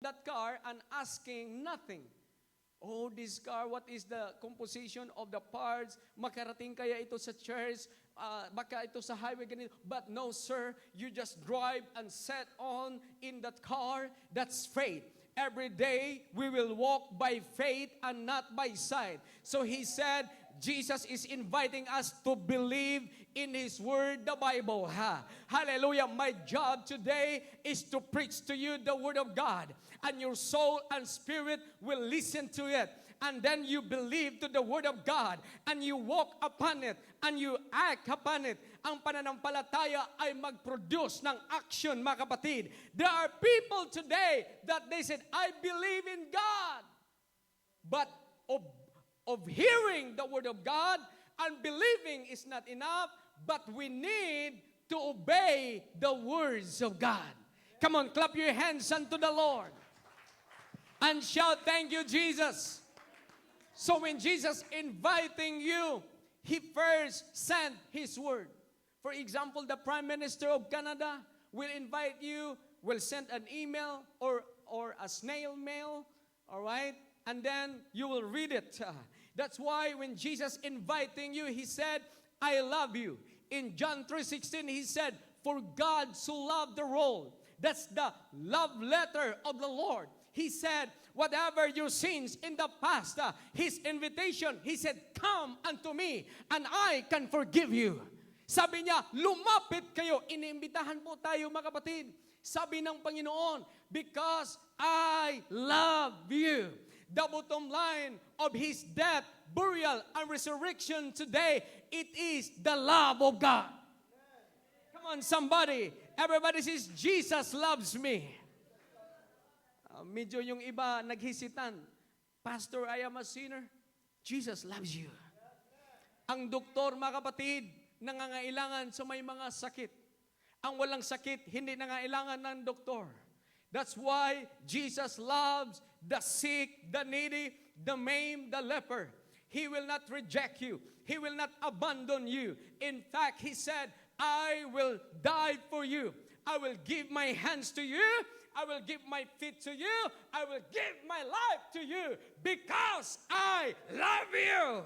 that car and asking nothing. Oh, this car, what is the composition of the parts? Makarating kaya ito sa church? Baka ito sa highway ganito. But no, sir, you just drive and set on in that car. That's faith. Every day, we will walk by faith and not by sight. So he said, Jesus is inviting us to believe in His Word, the Bible. Hallelujah. My job today is to preach to you the Word of God. And your soul and spirit will listen to it. And then you believe to the Word of God. And you walk upon it. And you act upon it. Ang pananampalataya ay mag-produce ng action, mga kapatid. There are people today that they said, I believe in God. But of hearing the Word of God and believing is not enough, but we need to obey the words of God. Come on, clap your hands unto the Lord and shout, thank you, Jesus. So when Jesus inviting you, He first sent His Word. For example, the Prime Minister of Canada will invite you, will send an email or a snail mail, all right? And then you will read it. That's why when Jesus inviting you, He said, I love you. In John 3:16, He said, for God so loved the world. That's the love letter of the Lord. He said, whatever your sins in the past, His invitation, He said, come unto me and I can forgive you. Sabi niya, lumapit kayo. Iniimbitahan po tayo, mga kapatid. Sabi ng Panginoon, because I love you. The bottom line of His death, burial, and resurrection today, it is the love of God. Come on, somebody. Everybody says, Jesus loves me. Medyo yung iba naghisitan. Pastor, I am a sinner. Jesus loves you. Ang doktor, mga kapatid, nangangailangan sa may mga sakit. Ang walang sakit, hindi nangangailangan ng doktor. That's why Jesus loves the sick, the needy, the maimed, the leper. He will not reject you. He will not abandon you. In fact, He said, I will die for you. I will give my hands to you. I will give my feet to you. I will give my life to you because I love you.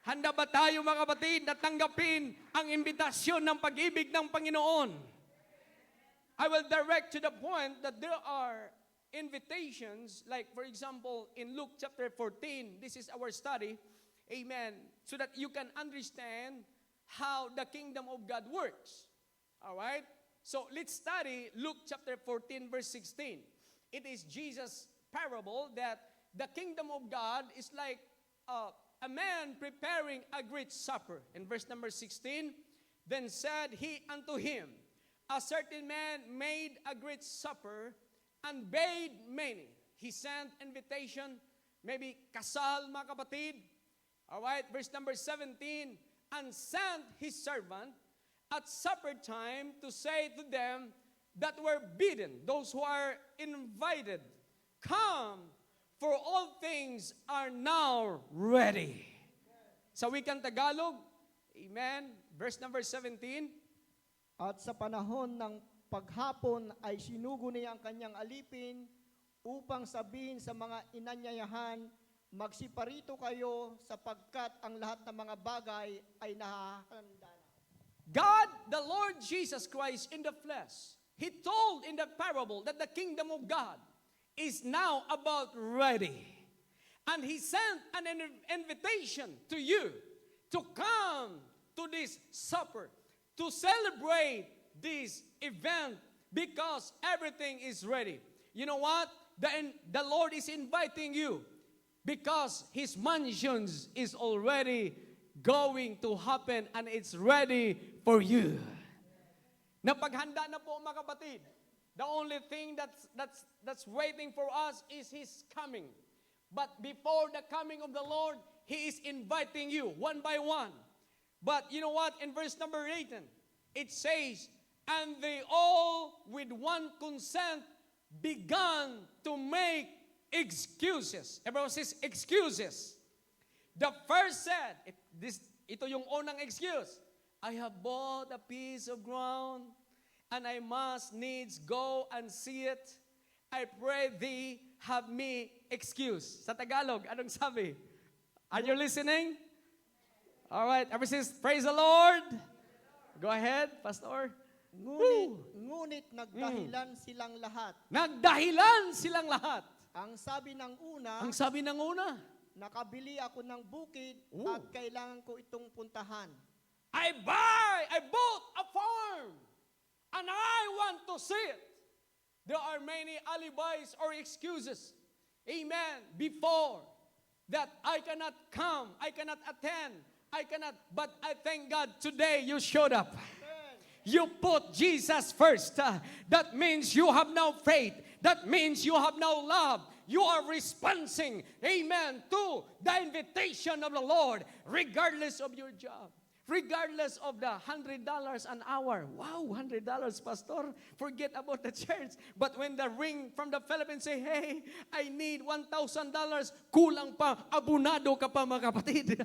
Handa ba tayo, mga kapatid, na tanggapin ang imbitasyon ng pag-ibig ng Panginoon? I will direct to the point that there are invitations, like for example, in Luke chapter 14, this is our study, amen, so that you can understand how the kingdom of God works. All right? So let's study Luke chapter 14, verse 16. It is Jesus' parable that the kingdom of God is like a man preparing a great supper. In verse number 16, then said he unto him, a certain man made a great supper and bade many. He sent invitation, maybe kasal, mga kapatid. All right, verse number 17, and sent his servant at supper time to say to them that were bidden, those who are invited, come, for all things are now ready. Sa wikang Tagalog, amen, verse number 17, at sa panahon ng paghapon ay sinugo niya ang kanyang alipin upang sabihin sa mga inanyayahan, magsiparito kayo sapagkat ang lahat ng mga bagay ay nahahanda na. God, the Lord Jesus Christ in the flesh, He told in the parable that the kingdom of God is now about ready. And He sent an invitation to you to come to this supper, to celebrate this event because everything is ready. You know what? The Lord is inviting you because His mansions is already going to happen and it's ready for you. Napaghanda na po, mga kapatid. The only thing that's waiting for us is His coming. But before the coming of the Lord, He is inviting you one by one. But you know what? In verse number 18, it says, and they all with one consent began to make excuses. Everyone says excuses. The first said, ito yung unang excuse, I have bought a piece of ground and I must needs go and see it. I pray thee, have me excuse. Sa Tagalog, anong sabi? Are you listening? All right, ever since, praise the Lord. Go ahead, Pastor. Ngunit nagdahilan silang lahat. Nagdahilan silang lahat. Ang sabi ng una, Ang sabi ng una, nakabili ako ng bukid Oh. at kailangan ko itong puntahan. I bought a farm, and I want to see it. There are many alibis or excuses. Amen. Before that I cannot come, I cannot attend, but I thank God today you showed up. You put Jesus first. That means you have now faith. That means you have now love. You are responding, amen, to the invitation of the Lord, regardless of your job. Regardless of the $100 an hour. Wow, $100, Pastor. Forget about the church. But when the ring from the Philippines say, hey, I need $1,000, kulang pa, abunado ka pa mga kapatid.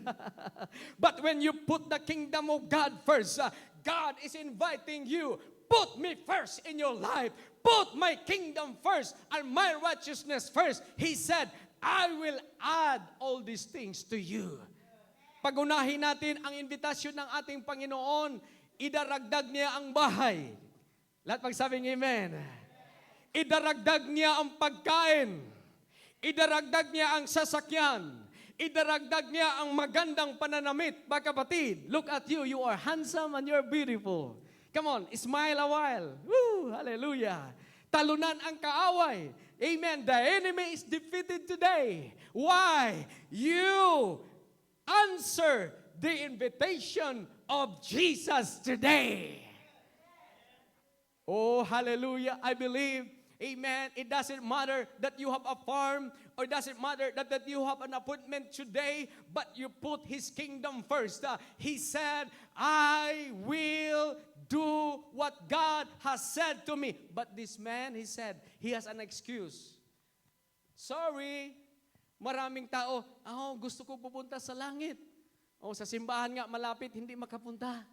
But when you put the kingdom of God first, God is inviting you, put me first in your life. Put my kingdom first and my righteousness first. He said, I will add all these things to you. Pagunahin natin ang invitasyon ng ating Panginoon, idaragdag niya ang bahay. Lahat magsabing amen. Idaragdag niya ang pagkain. Idaragdag niya ang sasakyan. Idaragdag niya ang magandang pananamit. Mga kapatid, look at you. You are handsome and you're beautiful. Come on, smile a while. Woo, hallelujah. Talunan ang kaaway. Amen. The enemy is defeated today. Why? You answer the invitation of Jesus today. Oh, hallelujah. I believe, amen, it doesn't matter that you have a farm or it doesn't matter that you have an appointment today, but you put His kingdom first. He said, I will do what God has said to me. But this man, he said, he has an excuse. Sorry, maraming tao, gusto ko pupunta sa langit. Sa simbahan nga malapit, hindi makapunta.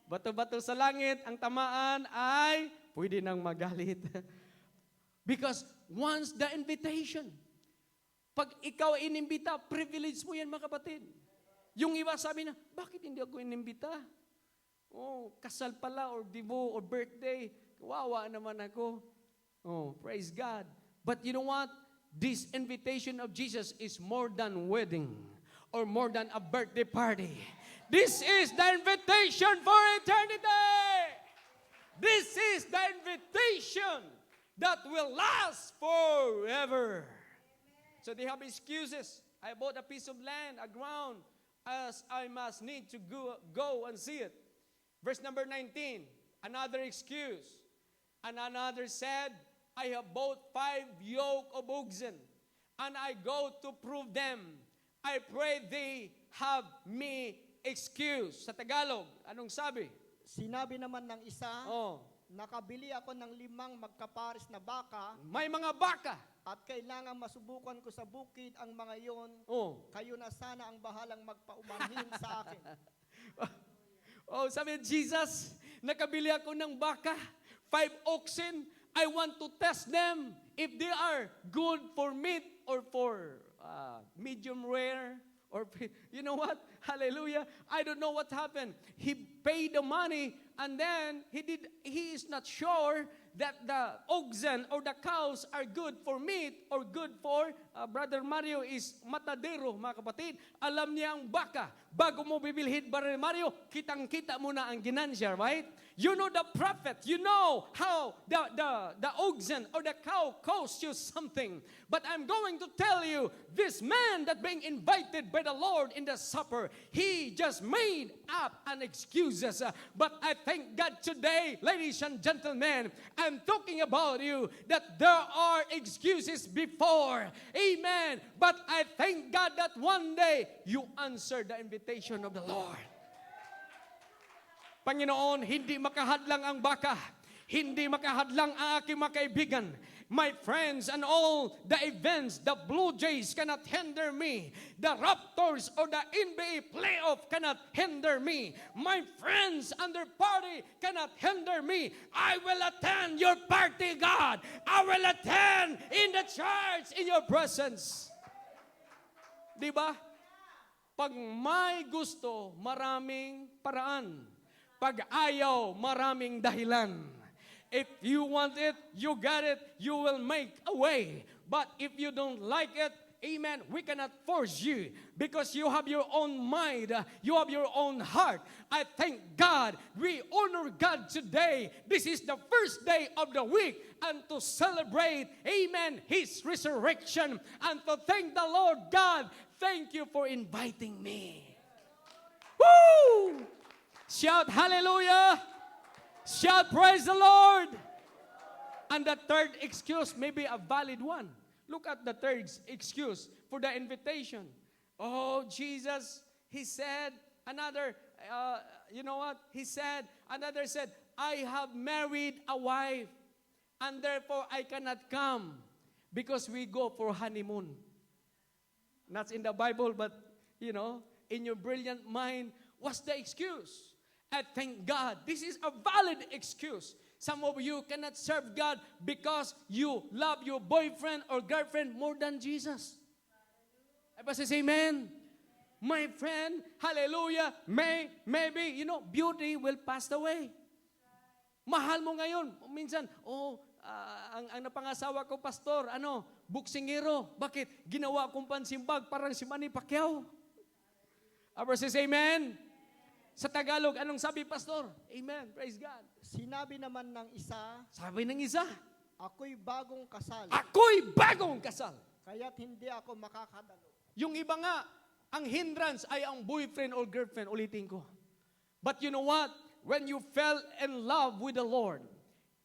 Bato-bato sa langit, ang tamaan ay pwede nang magalit. Because once the invitation, pag ikaw inimbita, privilege mo yan mga kapatid. Yung iba sabi na, bakit hindi ako inimbita? Kasal pala or divo or birthday, kawawa naman ako. Praise God. But you know what? This invitation of Jesus is more than wedding or more than a birthday party. This is the invitation for eternity. This is the invitation that will last forever. So they have excuses. I bought a piece of land, a ground, as I must need to go and see it. Verse number 19, another excuse. And another said, I have bought 5 yoke of oxen, and I go to prove them. I pray thee, have me excuse. Sa Tagalog, anong sabi? Sinabi naman ng isa, Oh, nakabili ako ng 5 magkapares na baka may mga baka. at kailangan masubukan ko sa bukid ang mga iyon. Kayo na sana ang bahalang magpaumanhin sa akin. Sabi Jesus, nakabili ako ng baka, 5 oxen. I want to test them if they are good for meat or for medium rare. Or, you know what? Hallelujah. I don't know what happened. He paid the money and then he is not sure that the oxen or the cows are good for meat or good for, Brother Mario is matadero, mga kapatid. Alam niya ang baka. Bago mo bibilhin, Brother Mario, kitang-kita mo na ang ginansya, right? You know the prophet. You know how the oxen or the cow costs you something. But I'm going to tell you, this man that being invited by the Lord in the supper, he just made up an excuses. But I thank God today, ladies and gentlemen, I'm talking about you, that there are excuses before. Amen. But I thank God that one day, you answer the invitation of the Lord. Panginoon, hindi makahadlang ang baka. Hindi makahadlang ang aking mga kaibigan. My friends, and all the events, the Blue Jays cannot hinder me. The Raptors or the NBA playoff cannot hinder me. My friends and their party cannot hinder me. I will attend your party, God. I will attend in the church in your presence. Di ba? Pag may gusto, maraming paraan. Pag ayaw, maraming dahilan. If you want it, you got it, you will make a way. But if you don't like it, amen, we cannot force you because you have your own mind, you have your own heart. I thank God, we honor God today. This is the first day of the week and to celebrate, amen, His resurrection and to thank the Lord God. Thank you for inviting me. Woo! Shout hallelujah! Shout praise the Lord! And the third excuse may be a valid one. Look at the third excuse for the invitation. Oh, Jesus, He said, another, you know what? He said, another said, I have married a wife, and therefore I cannot come because we go for honeymoon. Not in the Bible, but, you know, in your brilliant mind, what's the excuse? And thank God, this is a valid excuse. Some of you cannot serve God because you love your boyfriend or girlfriend more than Jesus. Everybody says amen. My friend, hallelujah, maybe, you know, beauty will pass away. Mahal mo ngayon. Minsan, ang napangasawa ko, pastor, buksingero. Bakit? Ginawa kong pansimbag, parang si Manny Pacquiao. Everybody says amen. Sa Tagalog, anong sabi, pastor? Amen. Praise God. Sinabi naman ng isa, Sabi ng isa, ako'y bagong kasal, ako'y bagong kasal. kaya't hindi ako makakadalo. Yung iba nga, ang hindrance ay ang boyfriend or girlfriend, ulitin ko. But you know what? When you fell in love with the Lord,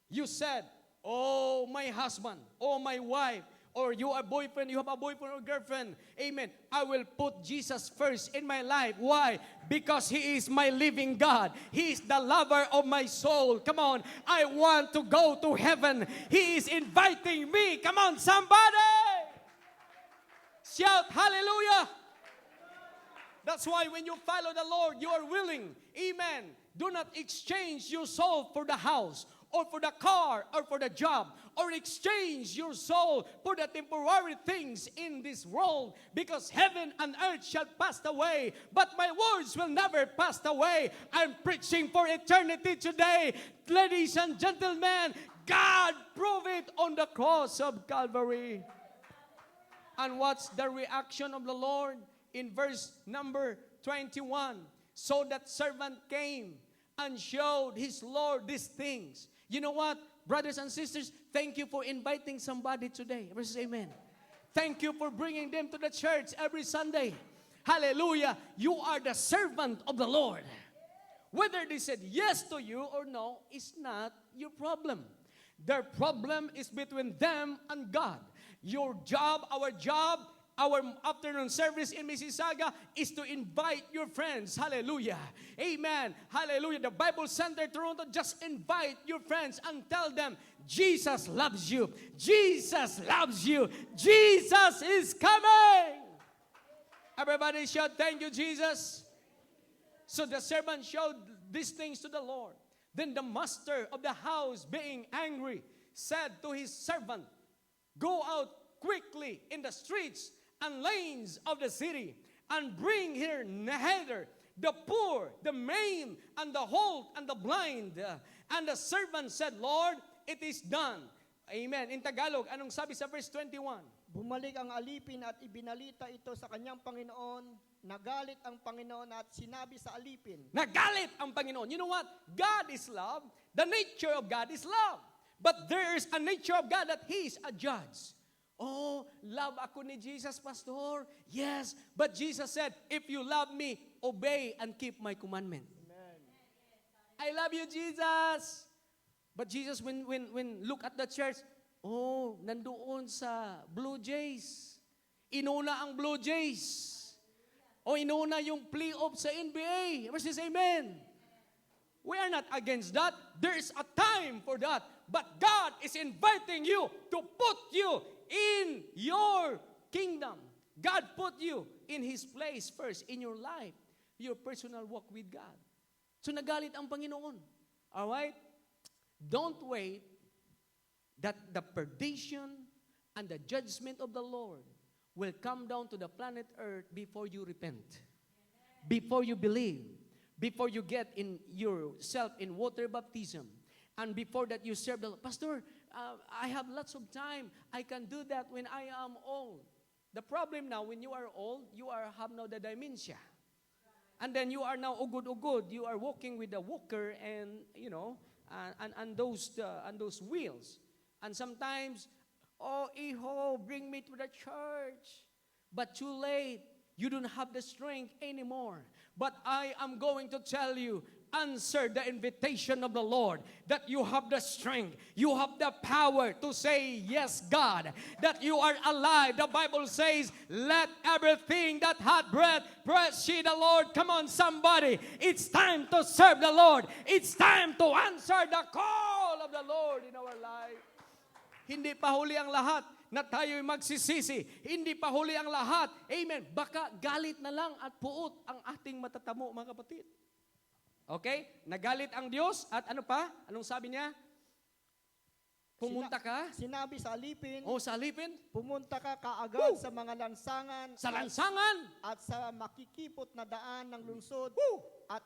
you said, oh, my husband, oh, my wife, or you a boyfriend, you have a boyfriend or girlfriend, amen, I will put Jesus first in my life. Why? Because He is my living God. He is the lover of my soul. Come on, I want to go to heaven. He is inviting me. Come on, somebody! Shout hallelujah! That's why when you follow the Lord, you are willing, amen, do not exchange your soul for the house, or for the car, or for the job, or exchange your soul for the temporary things in this world, because heaven and earth shall pass away, but my words will never pass away. I'm preaching for eternity today. Ladies and gentlemen, God proved it on the cross of Calvary. And what's the reaction of the Lord? In verse number 21, so that servant came and showed his Lord these things. You know what, brothers and sisters, thank you for inviting somebody today. Versus amen. Thank you for bringing them to the church every Sunday. Hallelujah. You are the servant of the Lord. Whether they said yes to you or no is not your problem. Their problem is between them and God. Your job, our afternoon service in Mississauga is to invite your friends. Hallelujah. Amen. Hallelujah. The Bible Center Toronto, just invite your friends and tell them, Jesus loves you. Jesus loves you. Jesus is coming. Everybody shout, thank you, Jesus. So the servant showed these things to the Lord. Then the master of the house, being angry, said to his servant, go out quickly in the streets and lanes of the city, and bring here neither the poor, the maimed, and the halt, and the blind. And the servant said, Lord, it is done. Amen. In Tagalog, anong sabi sa verse 21? Bumalik ang alipin at ibinalita ito sa kanyang Panginoon. Nagalit ang Panginoon at sinabi sa alipin. Nagalit ang Panginoon. You know what? God is love. The nature of God is love. But there is a nature of God that He is a judge. Oh, love ako ni Jesus, Pastor. Yes, but Jesus said, if you love me, obey and keep my commandment. Amen. I love you, Jesus. But Jesus, when look at the church, oh, nandoon sa Blue Jays. Inuna ang Blue Jays. O inuna yung playoff sa NBA. Versus amen. We are not against that. There is a time for that. But God is inviting you to put you in your kingdom. God put you in His place first in your life, your personal walk with God. So nagalit ang Panginoon. Alright? Don't wait that the perdition and the judgment of the Lord will come down to the planet Earth before you repent, before you believe, before you get in yourself in water baptism, and before that you serve the Lord. Pastor, I have lots of time. I can do that when I am old. The problem now, when you are old, you have now the dementia. And then you are now ugod-ugod. You are walking with a walker and, and those wheels. And sometimes, oh, iho, bring me to the church. But too late. You don't have the strength anymore. But I am going to tell you, answer the invitation of the Lord, that you have the strength, you have the power to say, yes, God, that you are alive. The Bible says, let everything that hath breath praise ye the Lord. Come on, somebody. It's time to serve the Lord. It's time to answer the call of the Lord in our life. Hindi pa huli ang lahat na tayo'y magsisisi. Hindi pa huli ang lahat. Amen. Baka galit na lang at puot ang ating matatamo, mga kapatid. Okay? Nagalit ang Diyos at ano pa? Anong sabi niya? Pumunta ka? Sinabi sa alipin, Sa alipin? pumunta ka kaagad sa mga lansangan Sa lansangan? at sa makikipot na daan ng lungsod at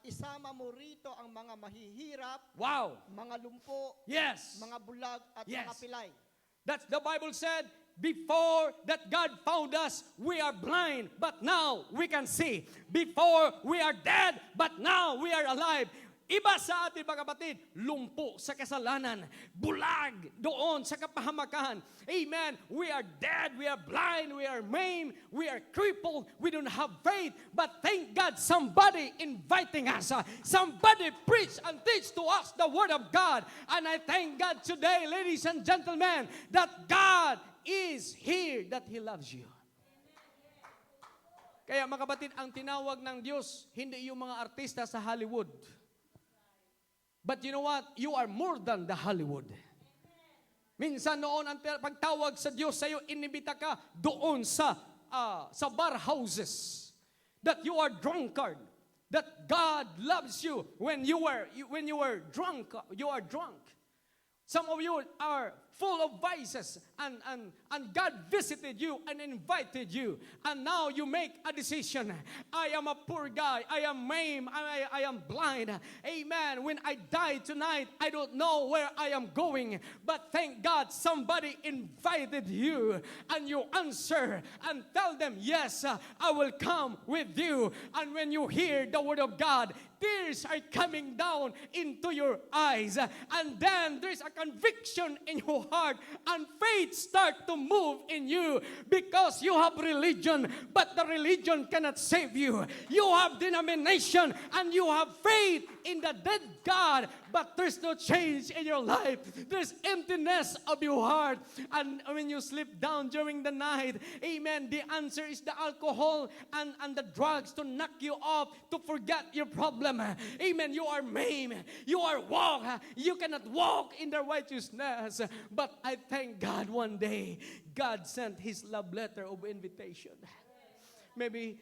isama mo rito ang mga mahihirap, Wow! mga lumpo, Yes! mga bulag at Yes. mga pilay. That's the Bible said, before that God found us, we are blind, but now we can see. Before we are dead, but now we are alive. Iba sa ating mga kapatid, lumpo sa kasalanan, bulag doon sa kapahamakan. Amen. We are dead, we are blind, we are maimed, we are crippled, we don't have faith. But thank God, somebody inviting us. Somebody preach and teach to us the Word of God. And I thank God today, ladies and gentlemen, that God is here, that He loves you. Kaya mga kapatid, ang tinawag ng Diyos, hindi yung mga artista sa Hollywood. But you know what? You are more than the Hollywood. Minsan noon, ang pagtawag sa Diyos sa'yo, inibita ka doon sa bar houses. That you are drunkard. That God loves you when you were drunk. You are drunk. Some of you are full of vices, and God visited you and invited you. And now you make a decision. I am a poor guy. I am maimed. I am blind. Amen. When I die tonight, I don't know where I am going. But thank God somebody invited you, and you answer and tell them, yes, I will come with you. And when you hear the Word of God, tears are coming down into your eyes. And then there's a conviction in your heart, and faith start to move in you because you have religion, but the religion cannot save you. You have denomination and you have faith in the dead God, but there's no change in your life. There's emptiness of your heart. And when you sleep down during the night, amen, the answer is the alcohol and the drugs to knock you off, to forget your problem. Amen. You are maimed. You are walk. You cannot walk in the righteousness. But I thank God one day, God sent His love letter of invitation. Maybe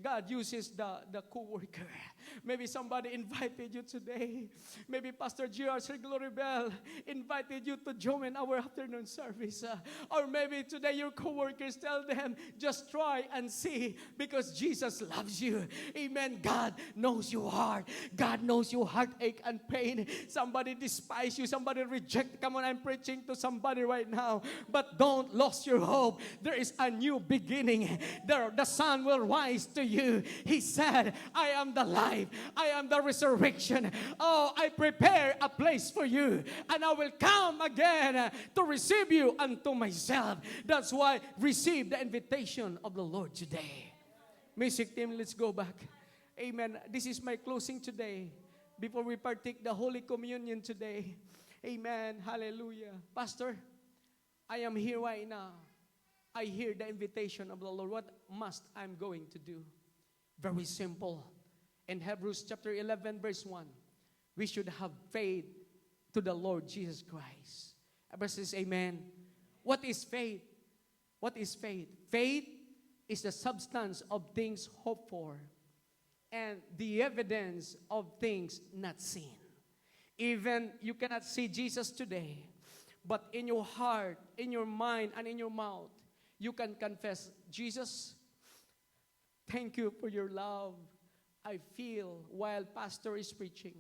God uses the co-worker. Maybe somebody invited you today. Maybe Pastor G.R. Sir Glory Bell invited you to join our afternoon service. Or maybe today your co-workers tell them, just try and see, because Jesus loves you. Amen. God knows your heart. God knows your heartache and pain. Somebody despise you. Somebody reject. Come on, I'm preaching to somebody right now. But don't lose your hope. There is a new beginning. The sun will rise to you. He said, I am the life. I am the resurrection. Oh, I prepare a place for you. And I will come again to receive you unto myself. That's why receive the invitation of the Lord today. Music team, let's go back. Amen. This is my closing today. Before we partake the Holy Communion today. Amen. Hallelujah. Pastor, I am here right now. I hear the invitation of the Lord. What must I'm going to do? Very simple. In Hebrews chapter 11, verse 1, we should have faith to the Lord Jesus Christ. Everybody says amen. What is faith? What is faith? Faith is the substance of things hoped for and the evidence of things not seen. Even you cannot see Jesus today, but in your heart, in your mind, and in your mouth, you can confess, Jesus, thank you for your love. I feel while pastor is preaching,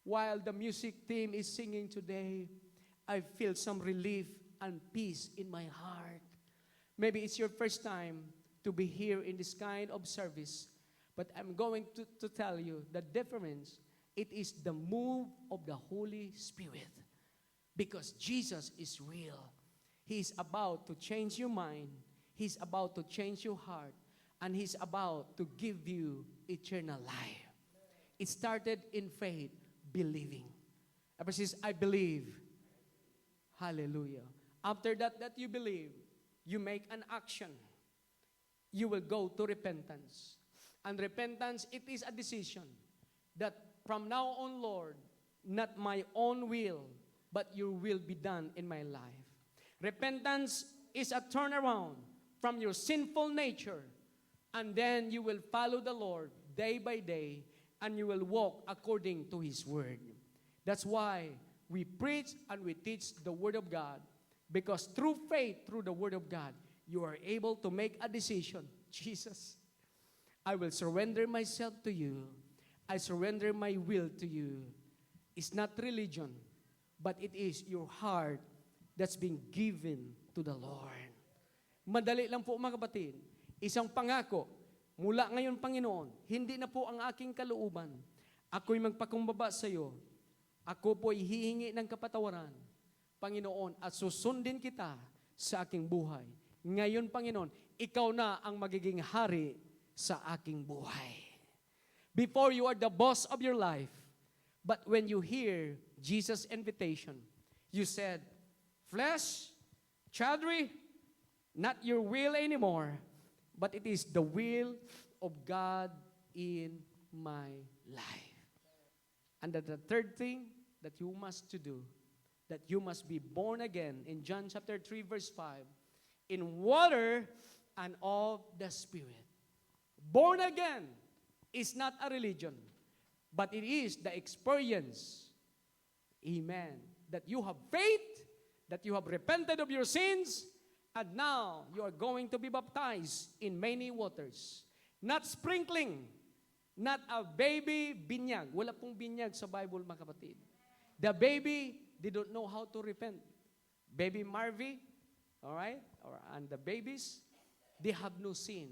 while the music team is singing today, I feel some relief and peace in my heart. Maybe it's your first time to be here in this kind of service, but I'm going to tell you the difference. It is the move of the Holy Spirit. Because Jesus is real. He's about to change your mind. He's about to change your heart. And He's about to give you eternal life. It started in faith, believing. Ever since I believe, hallelujah. After that you believe, you make an action. You will go to repentance. And repentance, it is a decision that from now on, Lord, not my own will, but your will be done in my life. Repentance is a turnaround from your sinful nature, and then you will follow the Lord day by day, and you will walk according to His word. That's why we preach and we teach the word of God, because through faith, through the word of God, you are able to make a decision. Jesus, I will surrender myself to you. I surrender my will to you. It's not religion, but it is your heart that's being given to the Lord. Madali lang po mga kapatid. Isang pangako, mula ngayon Panginoon, hindi na po ang aking kalooban. Ako'y magpakumbaba sa iyo. Ako po'y hihingi ng kapatawaran, Panginoon, at susundin kita sa aking buhay. Ngayon, Panginoon, ikaw na ang magiging hari sa aking buhay. Before you are the boss of your life, but when you hear Jesus' invitation, you said, flesh, Chadri, not your will anymore, but it is the will of God in my life. And the third thing that you must to do, that you must be born again, in John chapter 3, verse 5, in water and of the Spirit. Born again is not a religion, but it is the experience, amen, that you have faith, that you have repented of your sins, and now you are going to be baptized in many waters. Not sprinkling, not a baby binyag. Wala pong binyag sa Bible, mga kapatid. The baby, they don't know how to repent. Baby Marvy, all right, and the babies, they have no sin.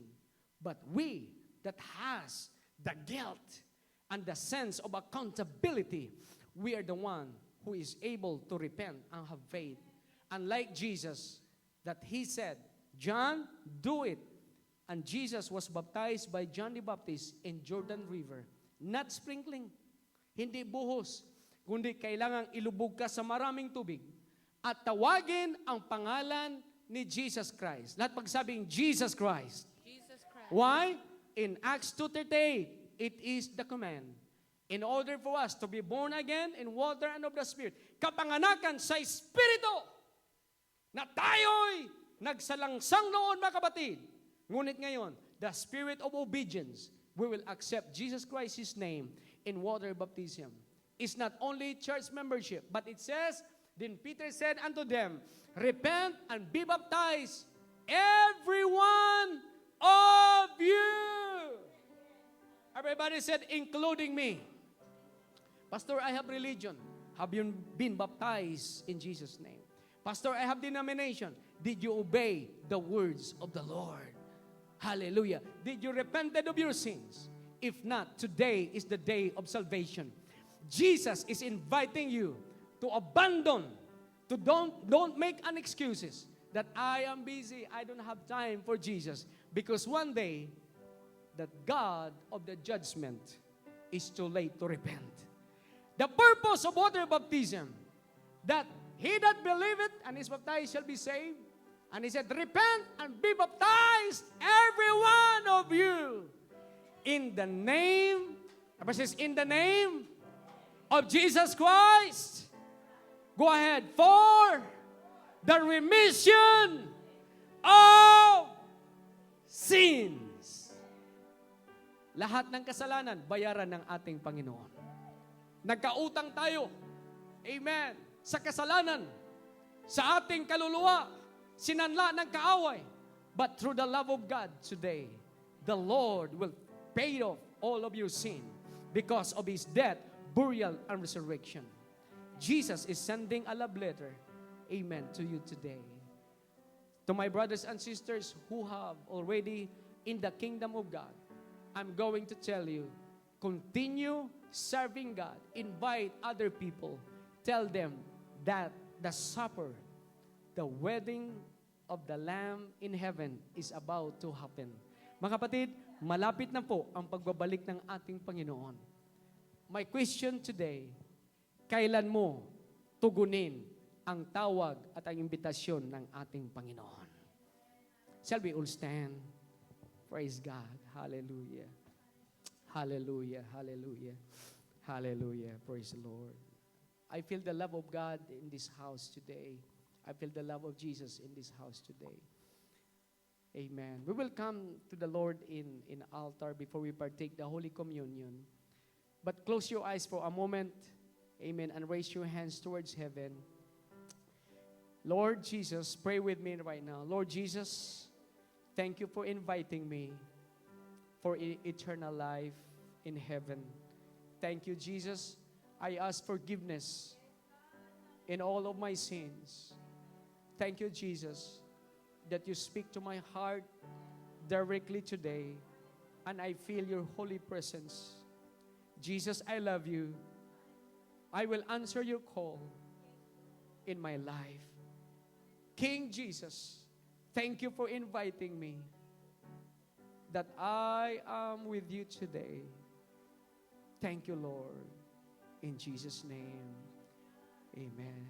But we that has the guilt and the sense of accountability, we are the one who is able to repent and have faith. Unlike Jesus, that He said, John, do it. And Jesus was baptized by John the Baptist in Jordan River. Not sprinkling, hindi buhos, kundi kailangang ilubog ka sa maraming tubig at tawagin ang pangalan ni Jesus Christ. Lahat pagsabing Jesus Christ. Jesus Christ. Why? In Acts 2:38, it is the command. In order for us to be born again in water and of the Spirit, kapanganakan sa Espiritu, na tayo'y nagsalangsang noon, mga kapatid. Ngunit ngayon, the spirit of obedience, we will accept Jesus Christ's name in water baptism. It's not only church membership, but it says, then Peter said unto them, repent and be baptized, every one of you. Everybody said, including me. Pastor, I have religion. Have you been baptized in Jesus' name? Pastor, I have denomination. Did you obey the words of the Lord? Hallelujah. Did you repent of your sins? If not, today is the day of salvation. Jesus is inviting you to abandon, to don't make an excuses that I am busy, I don't have time for Jesus. Because one day, the God of the judgment is too late to repent. The purpose of water baptism, that he that believeth and is baptized shall be saved. And he said, repent and be baptized, every one of you, in the name Bible says, in the name of Jesus Christ. Go ahead. For the remission of sins. Lahat ng kasalanan, bayaran ng ating Panginoon. Nagkautang tayo. Amen. Sa kasalanan, sa ating kaluluwa, sinanla ng kaaway. But through the love of God today, the Lord will pay off all of your sin because of His death, burial, and resurrection. Jesus is sending a love letter, amen, to you today. To my brothers and sisters who have already in the kingdom of God, I'm going to tell you, continue serving God. Invite other people. Tell them that the supper, the wedding of the Lamb in heaven is about to happen. Mga kapatid, malapit na po ang pagbabalik ng ating Panginoon. My question today, kailan mo tugunin ang tawag at ang imbitasyon ng ating Panginoon? Shall we all stand? Praise God. Hallelujah. Hallelujah. Hallelujah. Hallelujah. Praise the Lord. I feel the love of God in this house today. I feel the love of Jesus in this house today. Amen. We will come to the Lord in altar before we partake the Holy Communion. But close your eyes for a moment. Amen. And raise your hands towards heaven. Lord Jesus, pray with me right now. Lord Jesus, thank you for inviting me for eternal life in heaven. Thank you, Jesus. I ask forgiveness in all of my sins. Thank you, Jesus, that you speak to my heart directly today, and I feel your holy presence. Jesus, I love you. I will answer your call in my life. King Jesus, thank you for inviting me, that I am with you today. Thank you, Lord. In Jesus' name, amen.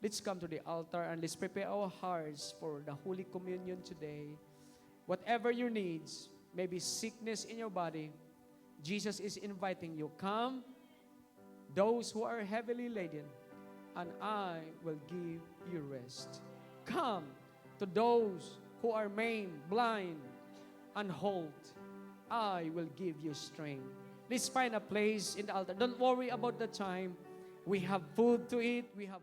Let's come to the altar and let's prepare our hearts for the Holy Communion today. Whatever your needs, maybe sickness in your body, Jesus is inviting you. Come, those who are heavily laden, and I will give you rest. Come to those who are maimed, blind, and halt. I will give you strength. Let's find a place in the altar. Don't worry about the time. We have food to eat. We have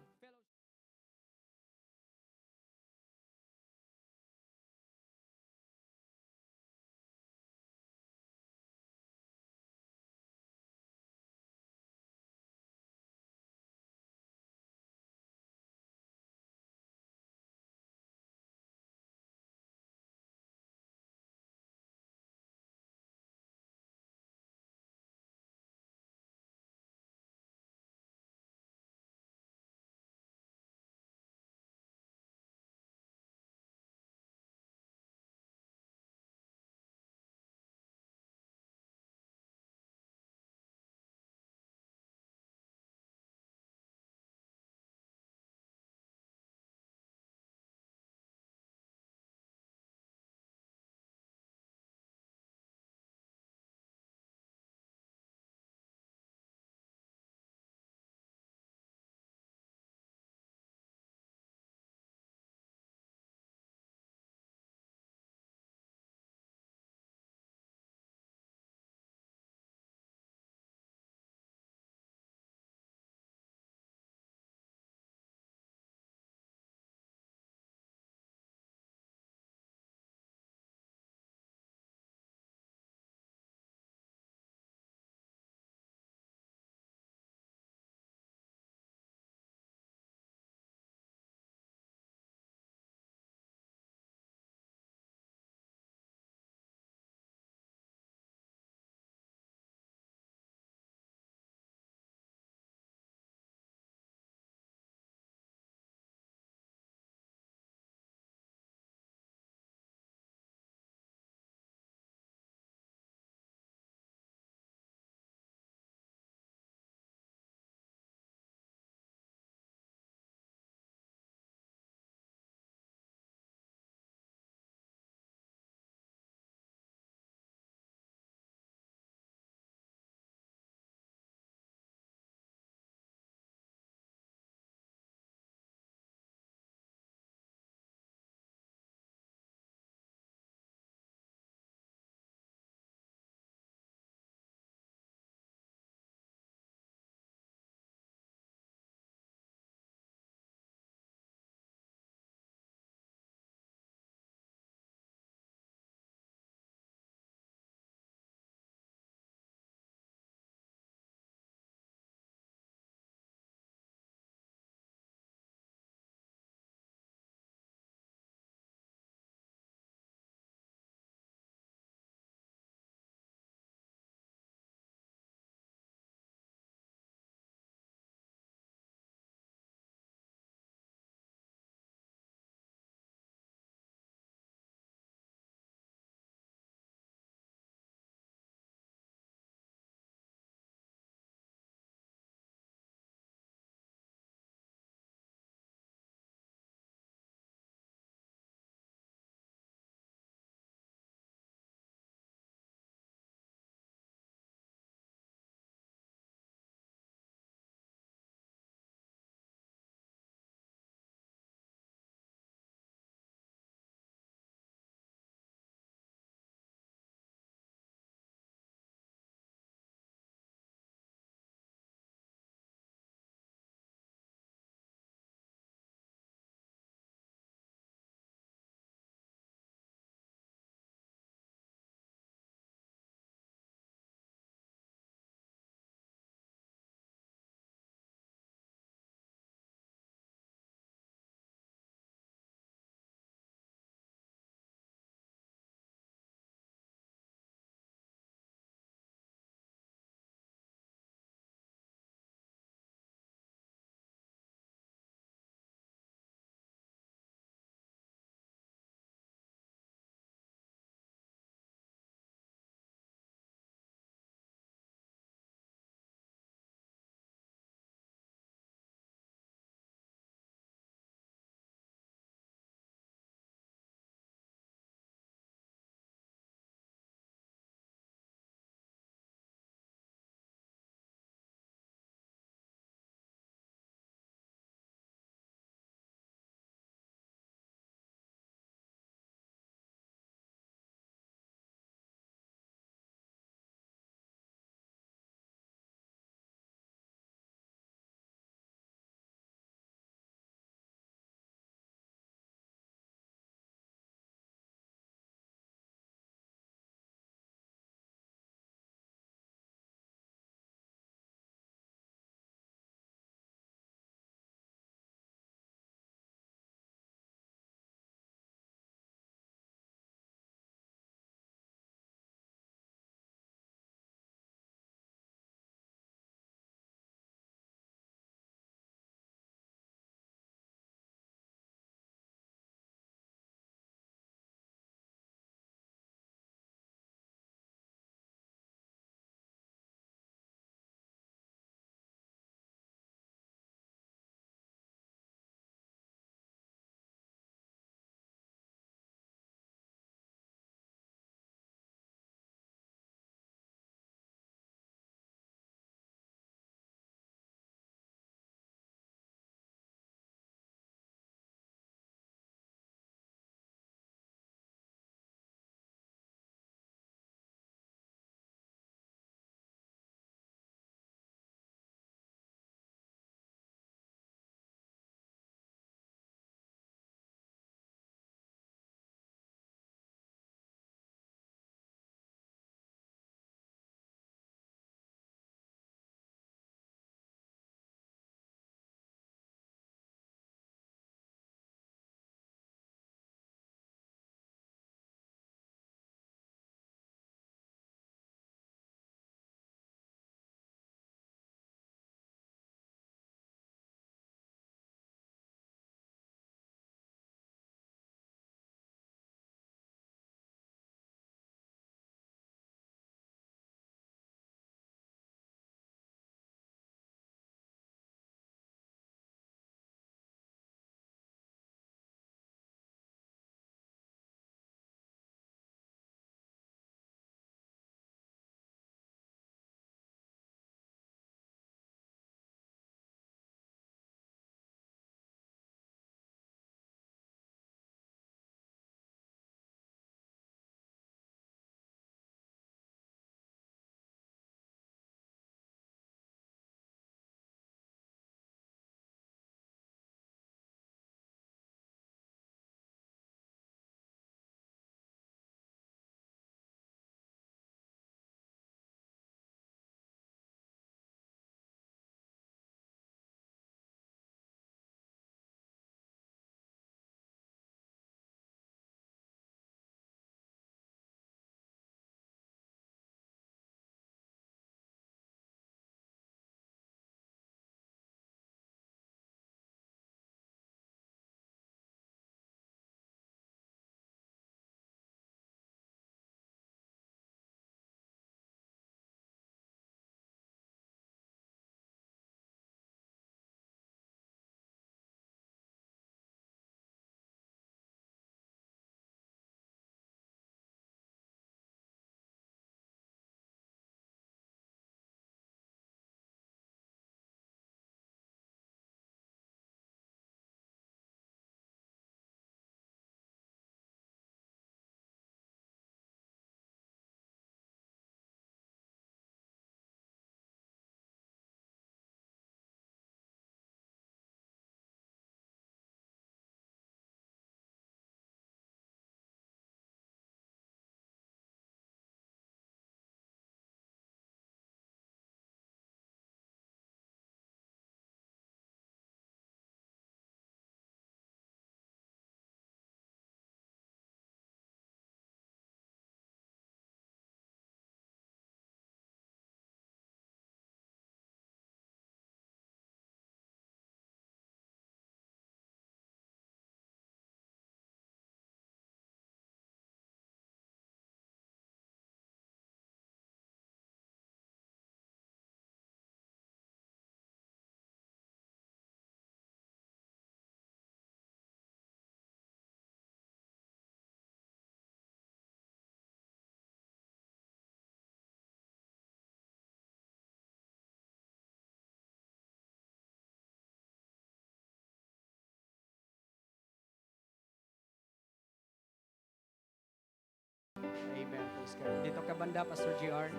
Praise God. Dito ka banda, Pastor JR.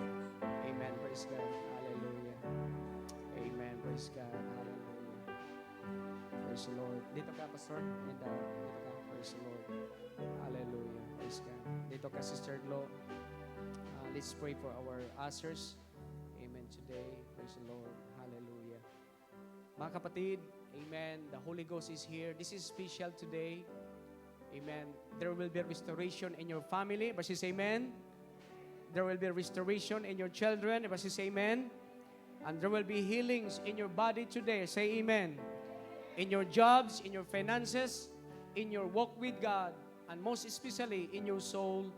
Amen. Praise God. Hallelujah. Amen. Praise God. Hallelujah. Praise the Lord. Dito ka, Pastor. Dito ka. Praise the Lord. Hallelujah. Praise God. Dito ka, Sister Glo. Let's pray for our ushers. Amen today. Praise the Lord. Hallelujah. Mga kapatid, amen. The Holy Ghost is here. This is special today. Amen. There will be restoration in your family. Everybody say amen. There will be restoration in your children. Everybody say amen. And there will be healings in your body today. Say amen. In your jobs, in your finances, in your walk with God, and most especially in your soul